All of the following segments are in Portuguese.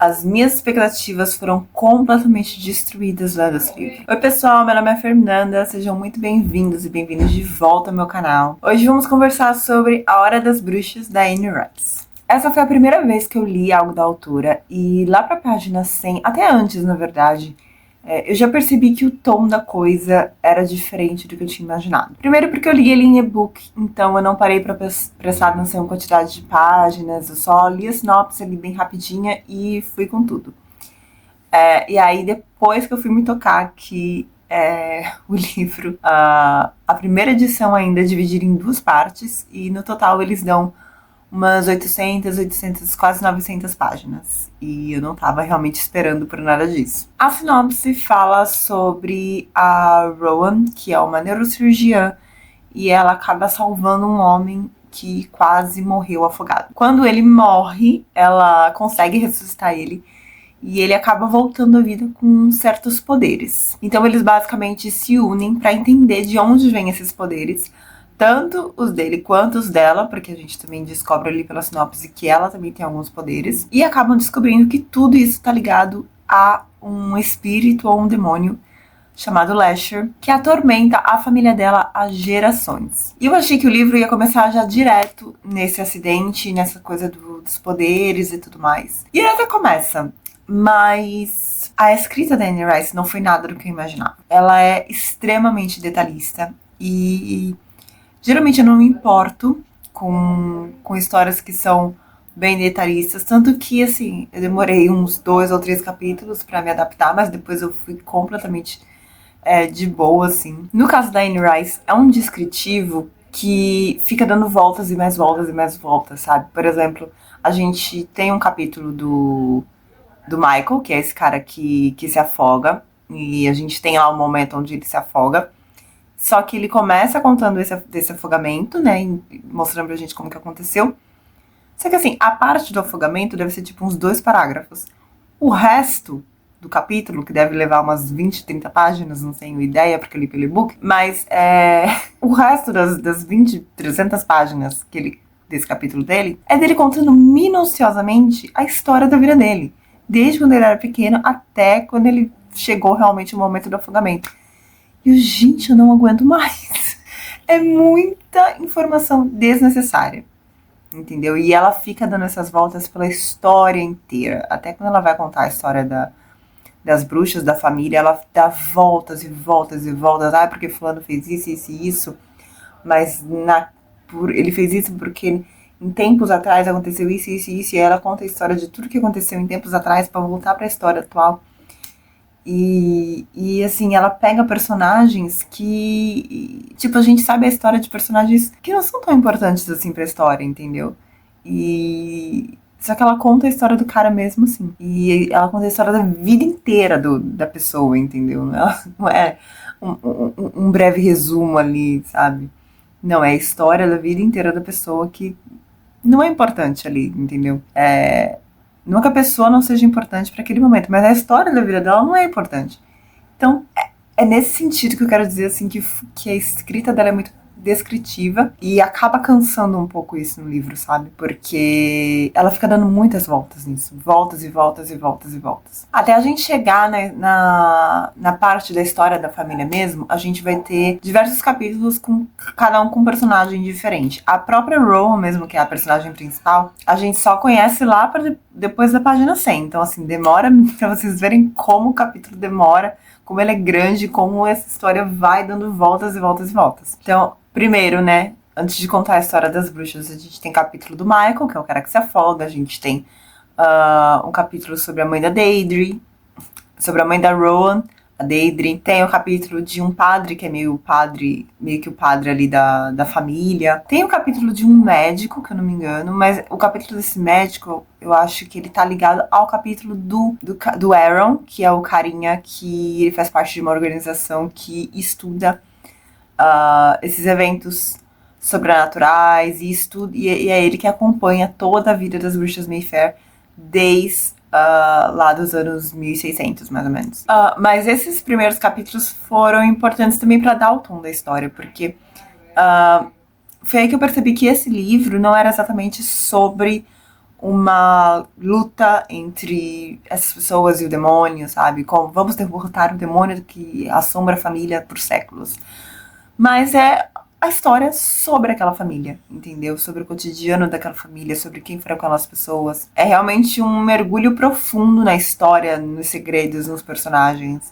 As minhas expectativas foram completamente destruídas lendo esse livro. Oi pessoal, meu nome é Fernanda, sejam muito bem-vindos e bem-vindos de volta ao meu canal. Hoje vamos conversar sobre A Hora das Bruxas, da Anne Rice. Essa foi a primeira vez que eu li algo da autora e lá pra página 100, até antes na verdade, eu já percebi que o tom da coisa era diferente do que eu tinha imaginado. Primeiro porque eu li ele em e-book, então eu não parei pra prestar atenção em quantidade de páginas, eu só li a sinopse ali bem rapidinha e fui com tudo. E aí depois que eu fui me tocar que o livro, a primeira edição ainda é dividida em duas partes e no total eles dão umas 800, quase 900 páginas. E eu não tava realmente esperando por nada disso. A sinopse fala sobre a Rowan, que é uma neurocirurgiã, e ela acaba salvando um homem que quase morreu afogado. Quando ele morre, ela consegue ressuscitar ele, e ele acaba voltando à vida com certos poderes. Então eles basicamente se unem para entender de onde vêm esses poderes, tanto os dele quanto os dela, porque a gente também descobre ali pela sinopse que ela também tem alguns poderes, e acabam descobrindo que tudo isso está ligado a um espírito ou um demônio chamado Lasher, que atormenta a família dela há gerações. E eu achei que o livro ia começar já direto nesse acidente, nessa coisa dos poderes e tudo mais. E ele até começa, mas a escrita da Anne Rice não foi nada do que eu imaginava. Ela é extremamente detalhista e geralmente eu não me importo com histórias que são bem detalhistas, tanto que, assim, eu demorei uns 2 ou 3 capítulos pra me adaptar, mas depois eu fui completamente de boa, assim. No caso da Anne Rice, é um descritivo que fica dando voltas e mais voltas e mais voltas, sabe? Por exemplo, a gente tem um capítulo do Michael, que é esse cara que se afoga, e a gente tem lá um momento onde ele se afoga. Só que ele começa contando desse afogamento, né? Mostrando pra gente como que aconteceu. Só que assim, a parte do afogamento deve ser tipo uns 2 parágrafos. O resto do capítulo, que deve levar umas 20, 30 páginas, não tenho ideia, porque eu li pelo e-book, mas o resto das 20, 300 páginas desse capítulo dele, é dele contando minuciosamente a história da vida dele. Desde quando ele era pequeno até quando ele chegou realmente no momento do afogamento. E eu, gente, eu não aguento mais. É muita informação desnecessária, entendeu? E ela fica dando essas voltas pela história inteira. Até quando ela vai contar a história das bruxas, da família, ela dá voltas e voltas e voltas. Ah, porque fulano fez isso, isso e isso. Mas ele fez isso porque em tempos atrás aconteceu isso, isso e isso. E ela conta a história de tudo que aconteceu em tempos atrás para voltar para a história atual. E assim, ela pega personagens que, tipo, a gente sabe a história de personagens que não são tão importantes assim pra história, entendeu? Só que ela conta a história do cara mesmo, assim. E ela conta a história da vida inteira da pessoa, entendeu? Não é um breve resumo ali, sabe? Não, é a história da vida inteira da pessoa que não é importante ali, entendeu? Não que a pessoa não seja importante para aquele momento, mas a história da vida dela não é importante. Então, é nesse sentido que eu quero dizer assim que a escrita dela é muito descritiva e acaba cansando um pouco isso no livro, sabe? Porque ela fica dando muitas voltas nisso. Voltas e voltas e voltas e voltas. Até a gente chegar, né, na parte da história da família mesmo, a gente vai ter diversos capítulos com cada um com um personagem diferente. A própria Rowan mesmo, que é a personagem principal, a gente só conhece lá pra depois da página 100. Então, assim, demora pra vocês verem como o capítulo demora, como ele é grande, como essa história vai dando voltas e voltas e voltas. Então, primeiro, né, antes de contar a história das bruxas, a gente tem capítulo do Michael, que é o cara que se afoga, a gente tem um capítulo sobre a mãe da Deirdre, sobre a mãe da Rowan, a Deirdre. Tem o capítulo de um padre, que é meio que o padre ali da família. Tem o capítulo de um médico, que eu não me engano, mas o capítulo desse médico, eu acho que ele tá ligado ao capítulo do Aaron, que é o carinha que ele faz parte de uma organização que estuda esses eventos sobrenaturais e é ele que acompanha toda a vida das bruxas Mayfair desde lá dos anos 1600, mais ou menos. Mas esses primeiros capítulos foram importantes também para dar o tom da história, porque foi aí que eu percebi que esse livro não era exatamente sobre uma luta entre essas pessoas e o demônio, sabe? Como vamos derrotar o demônio que assombra a família por séculos. Mas é a história sobre aquela família, entendeu? Sobre o cotidiano daquela família, sobre quem foram aquelas pessoas. É realmente um mergulho profundo na história, nos segredos, nos personagens.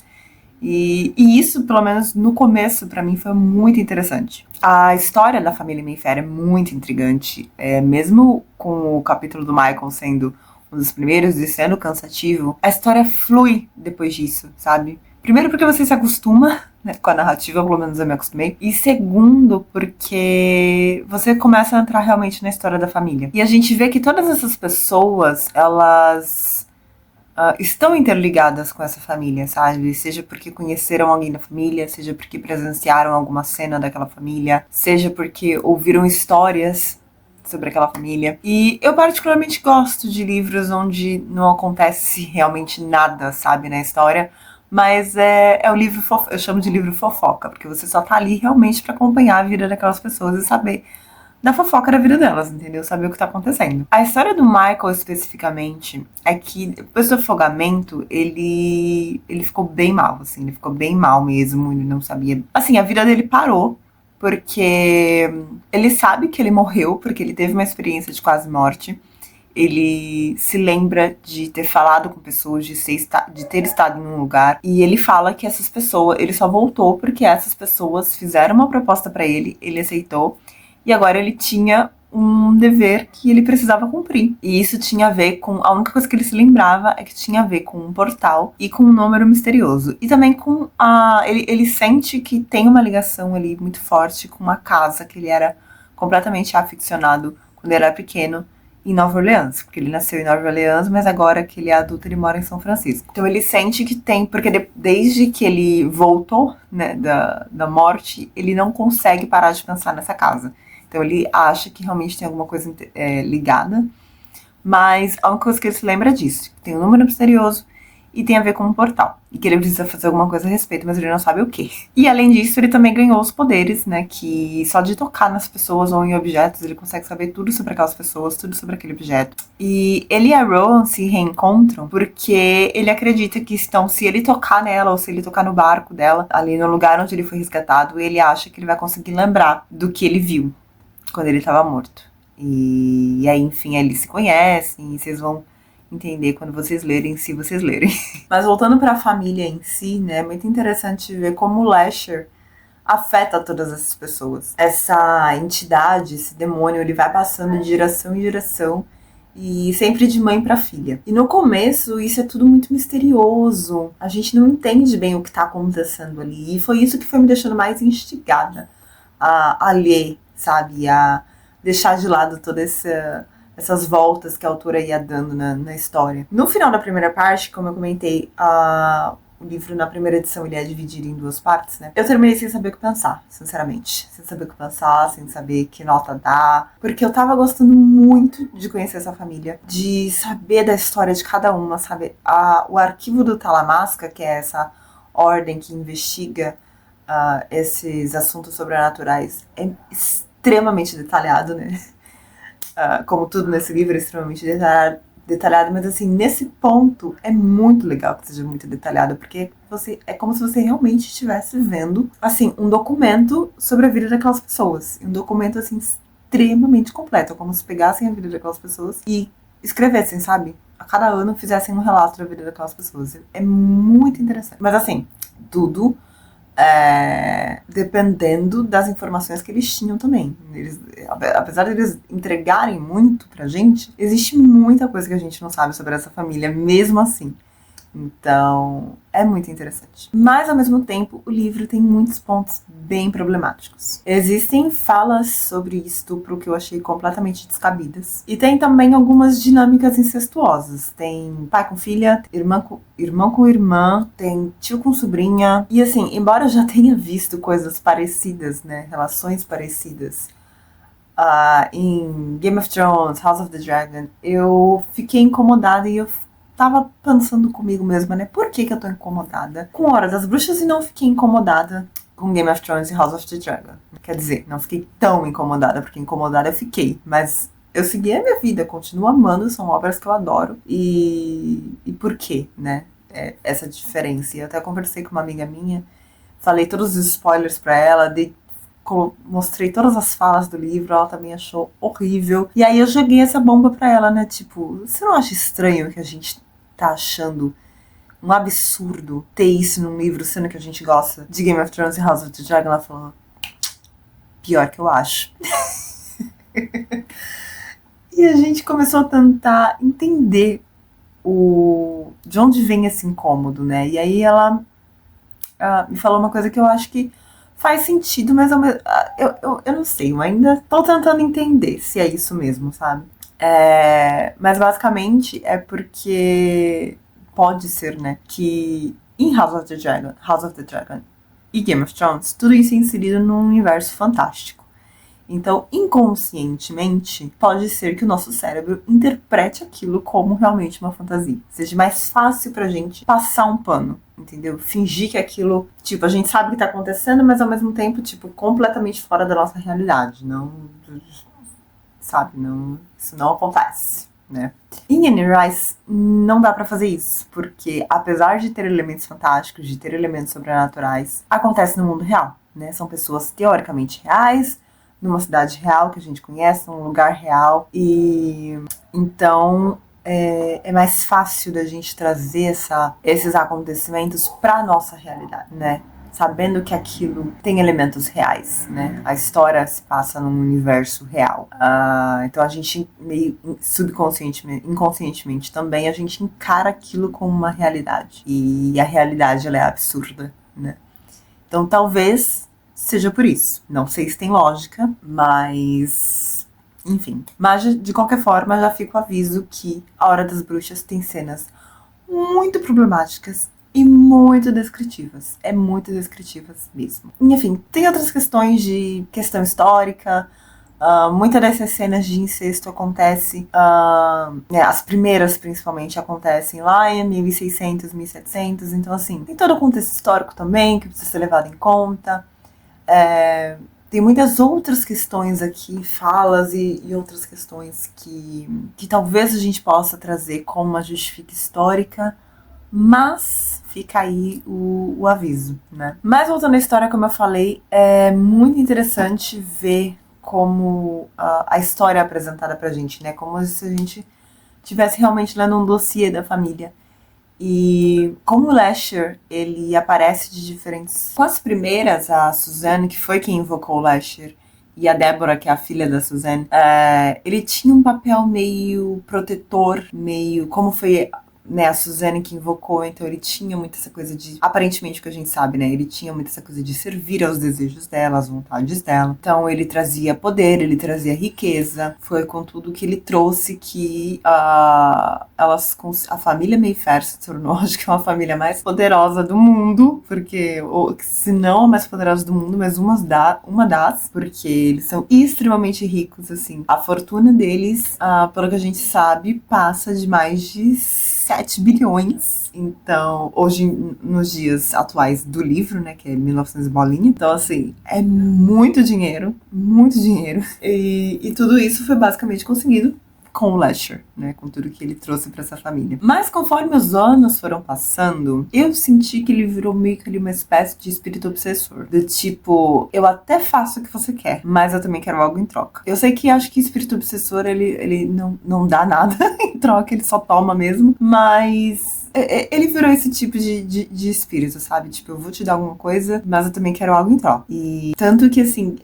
E isso, pelo menos no começo, pra mim foi muito interessante. A história da família Mayfair é muito intrigante, mesmo com o capítulo do Michael sendo um dos primeiros e sendo cansativo, a história flui depois disso, sabe? Primeiro porque você se acostuma, né, com a narrativa, pelo menos eu me acostumei. E segundo porque você começa a entrar realmente na história da família. E a gente vê que todas essas pessoas, elas estão interligadas com essa família, sabe? Seja porque conheceram alguém da família, seja porque presenciaram alguma cena daquela família, seja porque ouviram histórias sobre aquela família. E eu particularmente gosto de livros onde não acontece realmente nada, sabe, na história, mas é o livro, eu chamo de livro fofoca, porque você só tá ali realmente pra acompanhar a vida daquelas pessoas e saber da fofoca da vida delas, entendeu? Saber o que tá acontecendo. A história do Michael, especificamente, é que depois do afogamento, ele ficou bem mal, assim, ele ficou bem mal mesmo, ele não sabia... Assim, a vida dele parou, porque ele sabe que ele morreu, porque ele teve uma experiência de quase morte. Ele se lembra de ter falado com pessoas, de ter estado em um lugar. E ele fala que essas pessoas... Ele só voltou porque essas pessoas fizeram uma proposta pra ele aceitou. E agora ele tinha um dever que ele precisava cumprir. E isso tinha a ver com... A única coisa que ele se lembrava é que tinha a ver com um portal e com um número misterioso. E também com a... Ele sente que tem uma ligação ali muito forte com uma casa que ele era completamente aficionado quando ele era pequeno, em Nova Orleans, porque ele nasceu em Nova Orleans, mas agora que ele é adulto, ele mora em São Francisco. Então ele sente que tem, porque desde que ele voltou, né, da morte, ele não consegue parar de pensar nessa casa. Então ele acha que realmente tem alguma coisa ligada, mas a única coisa que ele se lembra é disso, que tem um número misterioso e tem a ver com um portal, e que ele precisa fazer alguma coisa a respeito, mas ele não sabe o que. E além disso, ele também ganhou os poderes, né, que só de tocar nas pessoas ou em objetos, ele consegue saber tudo sobre aquelas pessoas, tudo sobre aquele objeto. E ele e a Rowan se reencontram porque ele acredita que se ele tocar nela, ou se ele tocar no barco dela, ali no lugar onde ele foi resgatado, ele acha que ele vai conseguir lembrar do que ele viu quando ele estava morto. E aí, enfim, eles se conhecem, e vocês vão entender quando vocês lerem, se vocês lerem. Mas voltando para a família em si, né, é muito interessante ver como o Lasher afeta todas essas pessoas. Essa entidade, esse demônio, ele vai passando de geração em geração e sempre de mãe para filha. E no começo, isso é tudo muito misterioso. A gente não entende bem o que tá acontecendo ali. E foi isso que foi me deixando mais instigada a ler, sabe? A deixar de lado todas essas voltas que a autora ia dando na história. No final da primeira parte, como eu comentei, o livro na primeira edição ele é dividido em duas partes, né? Eu terminei sem saber o que pensar, sinceramente. Sem saber o que pensar, sem saber que nota dar. Porque eu tava gostando muito de conhecer essa família, de saber da história de cada uma, sabe? O arquivo do Talamasca, que é essa ordem que investiga esses assuntos sobrenaturais, é extremamente detalhado, né? Como tudo nesse livro é extremamente detalhado, mas assim, nesse ponto é muito legal que seja muito detalhado, porque é como se você realmente estivesse vendo, assim, um documento sobre a vida daquelas pessoas. Um documento, assim, extremamente completo. É como se pegassem a vida daquelas pessoas e escrevessem, sabe? A cada ano fizessem um relato da vida daquelas pessoas. É muito interessante. Mas assim, tudo dependendo das informações que eles tinham também. Apesar de eles entregarem muito pra gente, existe muita coisa que a gente não sabe sobre essa família, mesmo assim. Então, é muito interessante. Mas, ao mesmo tempo, o livro tem muitos pontos bem problemáticos. Existem falas sobre estupro que eu achei completamente descabidas. E tem também algumas dinâmicas incestuosas. Tem pai com filha, irmão com irmã, tem tio com sobrinha. E assim, embora eu já tenha visto coisas parecidas, né, relações parecidas, em Game of Thrones, House of the Dragon, eu fiquei incomodada e eu tava pensando comigo mesma, né? Por que eu tô incomodada com Hora das Bruxas e não fiquei incomodada com Game of Thrones e House of the Dragon? Quer dizer, não fiquei tão incomodada, porque incomodada eu fiquei, mas eu segui a minha vida, continuo amando, são obras que eu adoro. E por quê, né? Essa diferença. E eu até conversei com uma amiga minha, falei todos os spoilers pra ela, mostrei todas as falas do livro, ela também achou horrível. E aí eu joguei essa bomba pra ela, né? Tipo, você não acha estranho que a gente tá achando um absurdo ter isso num livro, sendo que a gente gosta de Game of Thrones e House of the Dragon? Ela falou, pior que eu acho. E a gente começou a tentar entender de onde vem esse incômodo, né? E aí ela me falou uma coisa que eu acho que faz sentido, mas eu não sei, eu ainda tô tentando entender se é isso mesmo, sabe? Mas basicamente é porque pode ser, né, que em House of the Dragon e Game of Thrones, tudo isso é inserido num universo fantástico. Então, inconscientemente, pode ser que o nosso cérebro interprete aquilo como realmente uma fantasia. Seja mais fácil pra gente passar um pano, entendeu? Fingir que aquilo, tipo, a gente sabe o que tá acontecendo, mas ao mesmo tempo, tipo, completamente fora da nossa realidade. Não, sabe, não, isso não acontece, né? Em Anne Rice, não dá pra fazer isso, porque apesar de ter elementos fantásticos, de ter elementos sobrenaturais, acontece no mundo real, né? São pessoas teoricamente reais, numa cidade real que a gente conhece, num lugar real, e então é mais fácil da gente trazer esses acontecimentos pra nossa realidade, né? Sabendo que aquilo tem elementos reais, né? A história se passa num universo real. Então a gente meio inconscientemente também, a gente encara aquilo como uma realidade. E a realidade, ela é absurda, né? Então talvez seja por isso. Não sei se tem lógica, mas enfim. Mas de qualquer forma, já fica o aviso que A Hora das Bruxas tem cenas muito problemáticas e muito descritivas. É muito descritivas mesmo. Enfim, tem outras questões de questão histórica. Muitas dessas cenas de incesto acontecem, as primeiras principalmente acontecem lá em 1600, 1700, então assim, tem todo o contexto histórico também que precisa ser levado em conta. Tem muitas outras questões aqui, falas e outras questões que talvez a gente possa trazer como uma justificativa histórica, mas fica aí o aviso, né? Mas voltando à história, como eu falei, é muito interessante ver como a história é apresentada pra gente, né? Como se a gente estivesse realmente lendo um dossiê da família. E como o Lasher, ele aparece de diferentes... Com as primeiras, a Suzanne, que foi quem invocou o Lasher, e a Débora, que é a filha da Suzanne, ele tinha um papel meio protetor, meio... Como foi, né, a Suzanne que invocou, então ele tinha muito essa coisa de... Aparentemente, o que a gente sabe, né? Ele tinha muito essa coisa de servir aos desejos dela, às vontades dela. Então ele trazia poder, ele trazia riqueza. Foi com tudo que ele trouxe que a família Mayfair se tornou, acho que, uma família mais poderosa do mundo, porque, se não a mais poderosa do mundo, mas uma das, porque eles são extremamente ricos, assim. A fortuna deles, pelo que a gente sabe, passa de mais de 7 bilhões. Então, hoje, nos dias atuais do livro, né, que é 1900 bolinha. Então, assim, é muito dinheiro, muito dinheiro. E tudo isso foi basicamente conseguido com o Lasher, né, com tudo que ele trouxe pra essa família. Mas conforme os anos foram passando, eu senti que ele virou meio que ali uma espécie de espírito obsessor. Do tipo, eu até faço o que você quer, mas eu também quero algo em troca. Eu sei que acho que espírito obsessor, ele não dá nada em troca, ele só toma mesmo, mas... ele virou esse tipo de espírito, sabe? Tipo, eu vou te dar alguma coisa, mas eu também quero algo em troca. E tanto que, assim,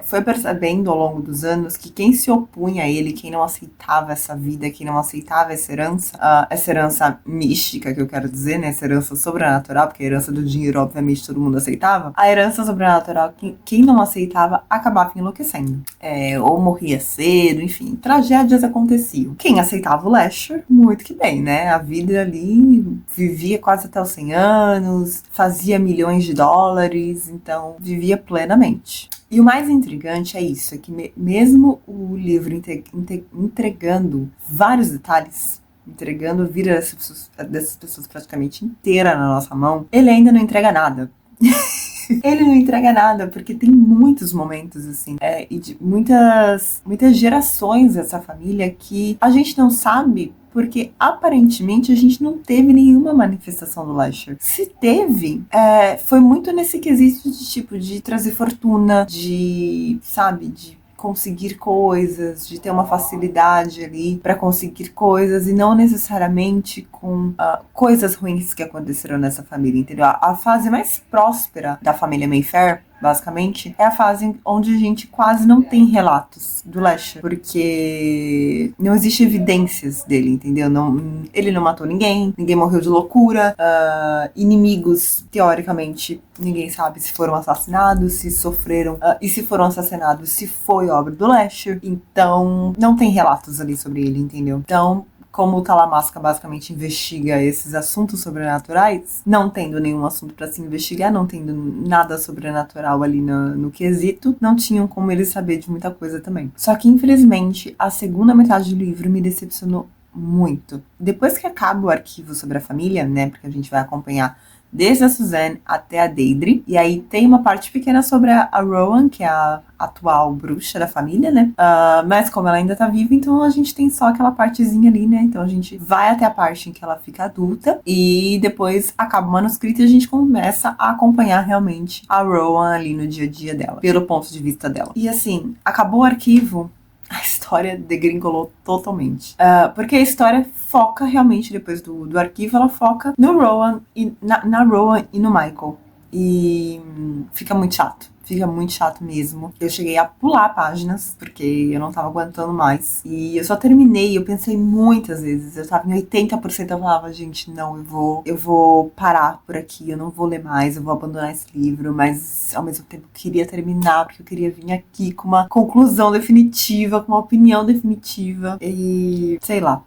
foi percebendo ao longo dos anos que quem se opunha a ele, quem não aceitava essa vida, quem não aceitava essa herança mística, que eu quero dizer, né? Essa herança sobrenatural, porque a herança do dinheiro, obviamente, todo mundo aceitava. A herança sobrenatural, quem não aceitava, acabava enlouquecendo. Ou morria cedo, enfim, tragédias aconteciam. Quem aceitava o Lasher, muito que bem, né? A vida ali vivia quase até os 100 anos, fazia milhões de dólares, então vivia plenamente. E o mais intrigante é isso, é que mesmo o livro entregando vários detalhes, entregando a vida dessas pessoas praticamente inteira na nossa mão, ele ainda não entrega nada. Ele não entrega nada, porque tem muitos momentos, assim, e de muitas gerações dessa família que a gente não sabe porque aparentemente a gente não teve nenhuma manifestação do Lasher. Se teve, foi muito nesse quesito de tipo, de trazer fortuna, de, sabe, de conseguir coisas, de ter uma facilidade ali pra conseguir coisas e não necessariamente com coisas ruins que aconteceram nessa família, entendeu? A fase mais próspera da família Mayfair, basicamente, é a fase onde a gente quase não tem relatos do Lasher, porque não existe evidências dele, entendeu? Ele não matou ninguém morreu de loucura, inimigos, teoricamente, ninguém sabe se foram assassinados, se sofreram, e se foram assassinados, se foi obra do Lasher. Então, não tem relatos ali sobre ele, entendeu? Então, como o Talamasca basicamente investiga esses assuntos sobrenaturais, não tendo nenhum assunto pra se investigar, não tendo nada sobrenatural ali no quesito, não tinham como eles saber de muita coisa também. Só que, infelizmente, a segunda metade do livro me decepcionou muito. Depois que acaba o arquivo sobre a família, né, porque a gente vai acompanhar desde a Suzanne até a Deidre, e aí tem uma parte pequena sobre a Rowan, que é a atual bruxa da família, né, mas como ela ainda tá viva, então a gente tem só aquela partezinha ali, né, então a gente vai até a parte em que ela fica adulta, e depois acaba o manuscrito e a gente começa a acompanhar realmente a Rowan ali no dia a dia dela, pelo ponto de vista dela. E assim, acabou o arquivo, a história degringolou totalmente. Porque a história foca realmente, depois do arquivo, ela foca no Rowan e na Rowan e no Michael. E fica muito chato. Fica muito chato mesmo. Eu cheguei a pular páginas, porque eu não tava aguentando mais. E eu só terminei, eu pensei muitas vezes. Eu tava em 80%, eu falava, gente, não, eu vou parar por aqui, eu não vou ler mais, eu vou abandonar esse livro. Mas, ao mesmo tempo, eu queria terminar, porque eu queria vir aqui com uma conclusão definitiva, com uma opinião definitiva. E, sei lá.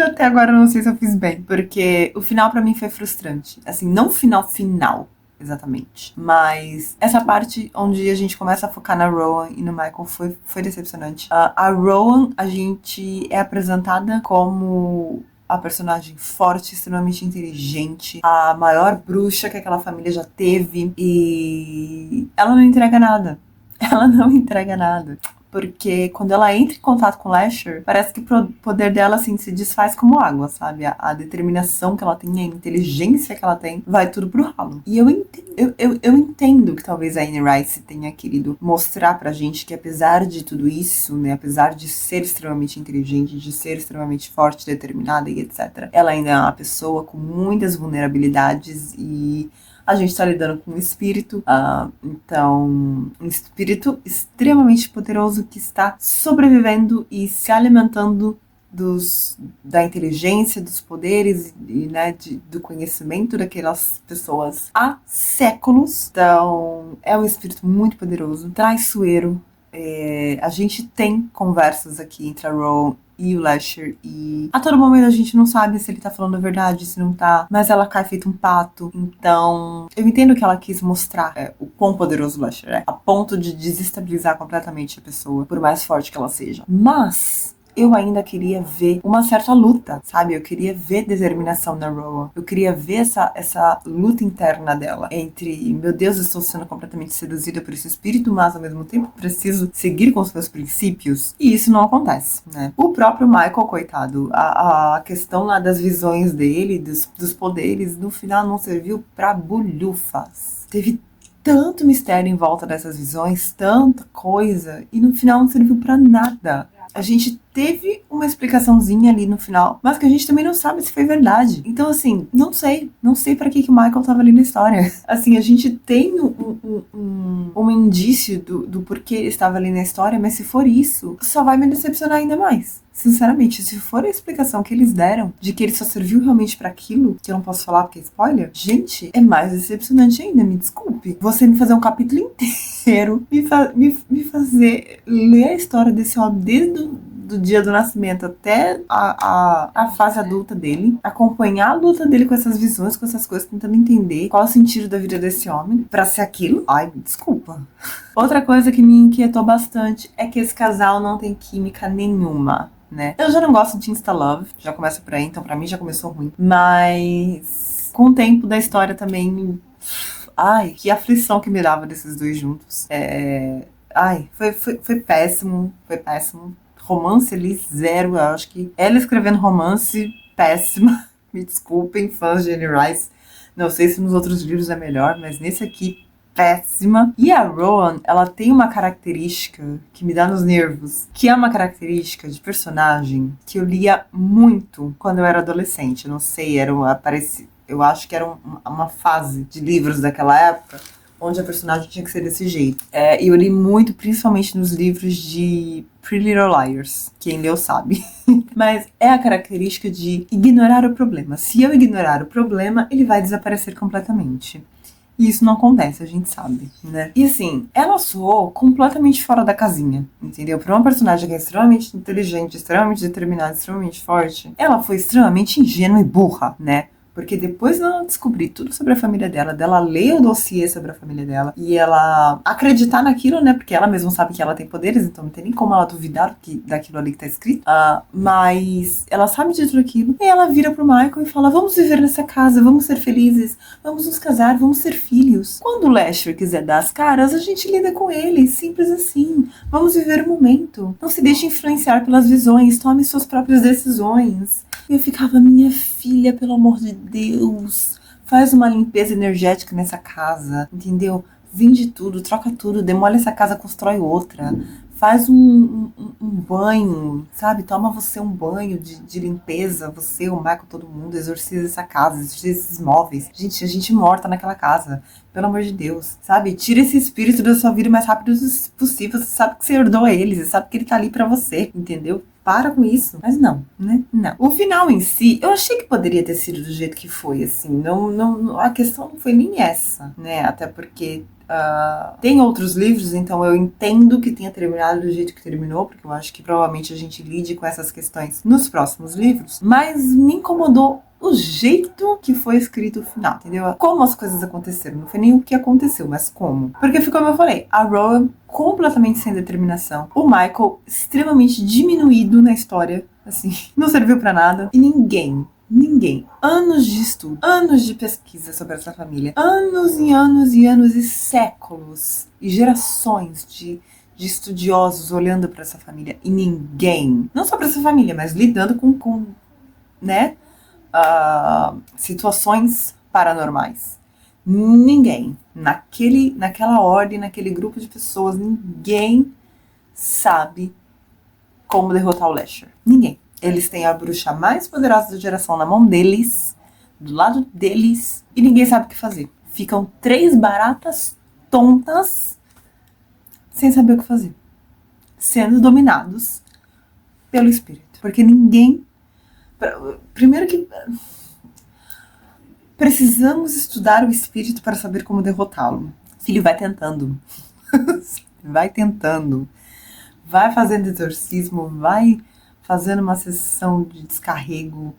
Até agora eu não sei se eu fiz bem, porque o final pra mim foi frustrante. Assim, não o final, exatamente. Mas essa parte onde a gente começa a focar na Rowan e no Michael foi decepcionante. A Rowan, a gente é apresentada como a personagem forte, extremamente inteligente, a maior bruxa que aquela família já teve, e ela não entrega nada. Ela não entrega nada. Porque quando ela entra em contato com o Lasher, parece que o poder dela, assim, se desfaz como água, sabe? A determinação que ela tem, a inteligência que ela tem, vai tudo pro ralo. E eu entendo que talvez a Anne Rice tenha querido mostrar pra gente que apesar de tudo isso, né? Apesar de ser extremamente inteligente, de ser extremamente forte, determinada e etc. Ela ainda é uma pessoa com muitas vulnerabilidades e a gente tá lidando com um espírito, então, um espírito extremamente poderoso que está sobrevivendo e se alimentando da inteligência, dos poderes e, né, do conhecimento daquelas pessoas há séculos. Então, é um espírito muito poderoso, traiçoeiro. A gente tem conversas aqui entre a Rowan e o Lasher, e a todo momento a gente não sabe se ele tá falando a verdade, se não tá, mas ela cai feito um pato. Então, eu entendo que ela quis mostrar o quão poderoso o Lasher é, a ponto de desestabilizar completamente a pessoa, por mais forte que ela seja. Mas eu ainda queria ver uma certa luta, sabe? Eu queria ver determinação na Rowan. Eu queria ver essa luta interna dela entre, meu Deus, eu estou sendo completamente seduzida por esse espírito, mas ao mesmo tempo preciso seguir com os meus princípios. E isso não acontece, né? O próprio Michael, coitado, a questão lá das visões dele, dos poderes, no final não serviu pra bulhufas. Teve tanto mistério em volta dessas visões, tanta coisa, e no final não serviu pra nada. A gente teve uma explicaçãozinha ali no final, mas que a gente também não sabe se foi verdade. Então, assim, não sei pra que o Michael tava ali na história. Assim, a gente tem um indício do porquê ele estava ali na história, mas se for isso, só vai me decepcionar ainda mais. Sinceramente, se for a explicação que eles deram, de que ele só serviu realmente pra aquilo, que eu não posso falar porque é spoiler, gente, é mais decepcionante ainda, me desculpe. Você me fazer um capítulo inteiro, me fazer ler a história desse homem desde do dia do nascimento até a fase adulta dele, acompanhar a luta dele com essas visões, com essas coisas, tentando entender qual é o sentido da vida desse homem pra ser aquilo. Ai, me desculpa. Outra coisa que me inquietou bastante é que esse casal não tem química nenhuma, né? Eu já não gosto de Insta Love, já começa por aí, então pra mim já começou ruim. Mas com o tempo da história também... Ai, que aflição que me dava desses dois juntos. Ai, foi péssimo, foi péssimo. Romance ali, zero. Eu acho que ela escrevendo romance, péssima. Me desculpem, fãs de Anne Rice. Não sei se nos outros livros é melhor, mas nesse aqui, péssima. E a Rowan, ela tem uma característica que me dá nos nervos, que é uma característica de personagem que eu lia muito quando eu era adolescente. Não sei, eu acho que era uma fase de livros daquela época onde a personagem tinha que ser desse jeito. E eu li muito, principalmente nos livros de Pretty Little Liars. Quem leu sabe. Mas é a característica de ignorar o problema. Se eu ignorar o problema, ele vai desaparecer completamente. E isso não acontece, a gente sabe, né? E assim, ela soou completamente fora da casinha, entendeu? Pra uma personagem que é extremamente inteligente, extremamente determinada, extremamente forte, ela foi extremamente ingênua e burra, né? Porque depois dela descobrir tudo sobre a família dela ler o dossiê sobre a família dela e ela acreditar naquilo, né? Porque ela mesma sabe que ela tem poderes, então não tem nem como ela duvidar daquilo ali que tá escrito. Mas ela sabe de tudo aquilo e ela vira pro Michael e fala: vamos viver nessa casa, vamos ser felizes, vamos nos casar, vamos ter filhos. Quando o Lester quiser dar as caras, a gente lida com ele, simples assim. Vamos viver o momento. Não se deixe influenciar pelas visões, tome suas próprias decisões. E eu ficava: minha filha, pelo amor de Deus, faz uma limpeza energética nessa casa, entendeu? Vende tudo, troca tudo, demole essa casa, constrói outra. Faz um banho, sabe? Toma você um banho de limpeza, você, o Michael, todo mundo, exorciza essa casa, exorciza esses móveis. Gente, a gente morta naquela casa, pelo amor de Deus, sabe? Tira esse espírito da sua vida o mais rápido possível. Você sabe que você herdou ele, você sabe que ele tá ali pra você, entendeu? Para com isso. Mas não, né? Não. O final em si, eu achei que poderia ter sido do jeito que foi, assim. Não, a questão não foi nem essa, né? Até porque tem outros livros, então eu entendo que tenha terminado do jeito que terminou, porque eu acho que provavelmente a gente lide com essas questões nos próximos livros. Mas me incomodou o jeito que foi escrito o final, entendeu? Como as coisas aconteceram. Não foi nem o que aconteceu, mas como. Porque ficou como eu falei, a Rowan completamente sem determinação, o Michael extremamente diminuído na história, assim, não serviu pra nada, e ninguém, anos de estudo, anos de pesquisa sobre essa família, anos e anos e anos e séculos e gerações de estudiosos olhando pra essa família, e ninguém, não só pra essa família, mas lidando com né, situações paranormais. Ninguém, naquela ordem, naquele grupo de pessoas, ninguém sabe como derrotar o Lester. Ninguém. Eles têm a bruxa mais poderosa da geração na mão deles, do lado deles, e ninguém sabe o que fazer. Ficam 3 baratas tontas sem saber o que fazer, sendo dominados pelo espírito. Porque ninguém... Primeiro que... Precisamos estudar o espírito para saber como derrotá-lo. Filho, vai tentando. Vai tentando. Vai fazendo exorcismo, vai fazendo uma sessão de descarrego.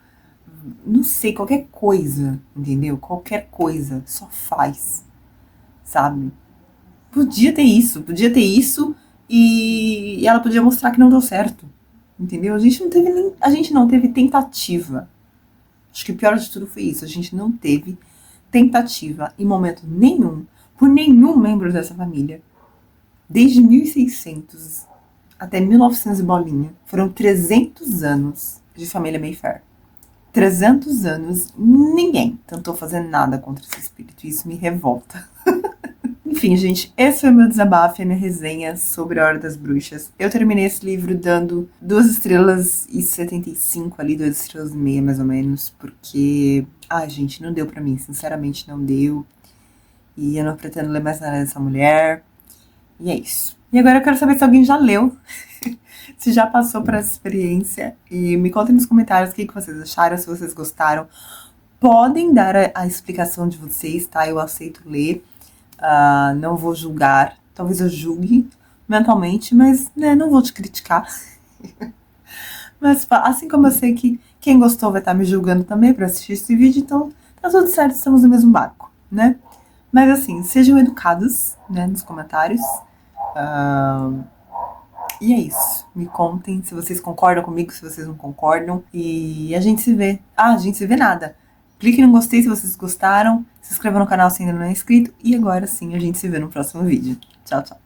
Não sei, qualquer coisa, entendeu? Qualquer coisa. Só faz. Sabe? Podia ter isso e ela podia mostrar que não deu certo. Entendeu? A gente não teve tentativa. Acho que o pior de tudo foi isso. A gente não teve tentativa em momento nenhum, por nenhum membro dessa família. Desde 1600 até 1900 e bolinha. Foram 300 anos de família Mayfair. 300 anos, ninguém tentou fazer nada contra esse espírito. Isso me revolta. Enfim, gente, esse foi o meu desabafo e a minha resenha sobre a Hora das Bruxas. Eu terminei esse livro dando 2 estrelas e 75 ali, 2 estrelas e meia mais ou menos, porque, gente, não deu pra mim, sinceramente não deu. E eu não pretendo ler mais nada dessa mulher. E é isso. E agora eu quero saber se alguém já leu, se já passou por essa experiência. E me contem nos comentários o que vocês acharam, se vocês gostaram. Podem dar a explicação de vocês, tá? Eu aceito ler. Não vou julgar. Talvez eu julgue mentalmente, mas né, não vou te criticar. Mas assim como eu sei que quem gostou vai estar me julgando também para assistir esse vídeo, então tá tudo certo, estamos no mesmo barco, né? Mas assim, sejam educados, né, nos comentários. E é isso. Me contem se vocês concordam comigo, se vocês não concordam. E a gente se vê. A gente se vê nada. Clique no gostei se vocês gostaram, se inscreva no canal se ainda não é inscrito, e agora sim a gente se vê no próximo vídeo. Tchau, tchau!